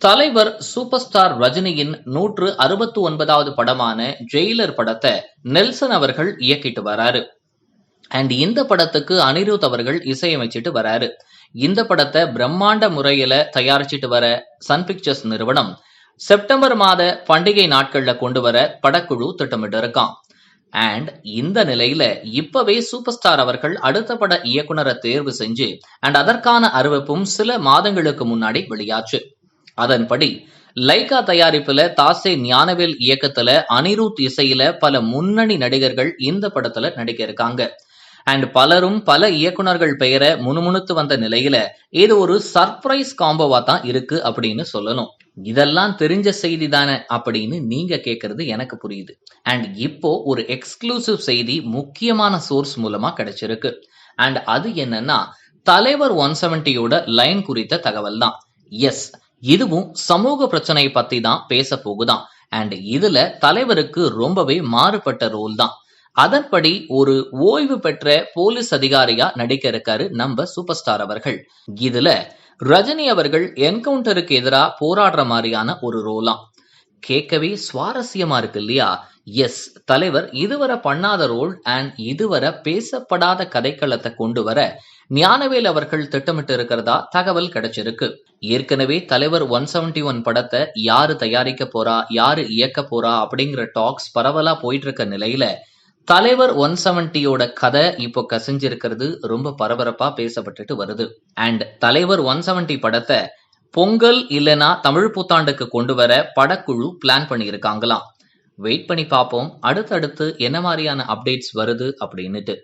தலைவர் super star ரஜினியின் 169வது படமான ஜெயிலர் படத்தை நெல்சன் அவர்கள் இயக்கிட்டு வராரு. அண்ட் இந்த படத்துக்கு அனிருத் அவர்கள் இசையமைச்சிட்டு வராரு. இந்த படத்தை பிரம்மாண்ட முறையில தயாரிச்சிட்டு வர சன் பிக்சர்ஸ் நிறுவனம் செப்டம்பர் மாத பண்டிகை நாட்கள்ல கொண்டு வர படக்குழு திட்டமிட்டு இருக்கான். அண்ட் இந்த நிலையில இப்பவே சூப்பர் ஸ்டார் அவர்கள் அடுத்த பட இயக்குனரை தேர்வு செஞ்சு அண்ட் அதற்கான அறிவிப்பும் சில மாதங்களுக்கு முன்னாடி வெளியாச்சு. அதன்படி லைகா தயாரிப்புல தாசே ஞானவேல் இயக்கத்துல அனிருத் இசையில பல முன்னணி நடிகர்கள் இந்த படத்துல நடிக்க இருக்காங்க. அண்ட் பலரும் பல இயக்குனர்கள் பெயரை முணுமுணுத்து வந்த நிலையில இது ஒரு சர்ப்ரைஸ் காம்போவா தான் இருக்கு அப்படின்னு சொல்லணும். இதெல்லாம் தெரிஞ்ச செய்தி தானே அப்படின்னு நீங்க கேட்கறது எனக்கு புரியுது. அண்ட் இப்போ ஒரு எக்ஸ்க்ளூசிவ் செய்தி முக்கியமான சோர்ஸ் மூலமா கிடைச்சிருக்கு. அண்ட் அது என்னன்னா, தலைவர் 170யோட லைன் குறித்த தகவல் தான். எஸ், இதுவும் சமூக பிரச்சனை பத்தி தான் பேச போகுதான். அண்ட் இதுல தலைவருக்கு ரொம்பவே மாறுபட்ட ரோல் தான். அதன்படி ஒரு ஓய்வு பெற்ற போலீஸ் அதிகாரியா நடிக்க இருக்காரு நம்ம சூப்பர் ஸ்டார் அவர்கள். இதுல ரஜினி அவர்கள் என்கவுண்டருக்கு எதிராக போராடுற மாதிரியான ஒரு ரோலாம். கேட்கவே சுவாரஸ்யமா இருக்கு இல்லையா? எஸ், தலைவர் இதுவரை பண்ணாத ரோல் அண்ட் இதுவரை பேசப்படாத கதைக்களத்தை கொண்டு வர ஞானவேல் அவர்கள் திட்டமிட்டு இருக்கிறதா தகவல் கிடைச்சிருக்கு. ஏற்கனவே தலைவர் 171 படத்தை யாரு தயாரிக்க போறா, யாரு இயக்க போறா அப்படிங்கிற டாக்ஸ் பரவலா போயிட்டு இருக்க நிலையில தலைவர் 170யோட கதை இப்போ கசிஞ்சிருக்கிறது ரொம்ப பரபரப்பா பேசப்பட்டுட்டு வருது. அண்ட் தலைவர் 170 படத்தை பொங்கல் இல்லனா தமிழ் புத்தாண்டுக்கு கொண்டு வர படக்குழு பிளான் பண்ணியிருக்காங்களாம். வெயிட் பண்ணி பார்ப்போம் அடுத்தடுத்து என்ன மாதிரியான அப்டேட்ஸ் வருது அப்படின்னுட்டு.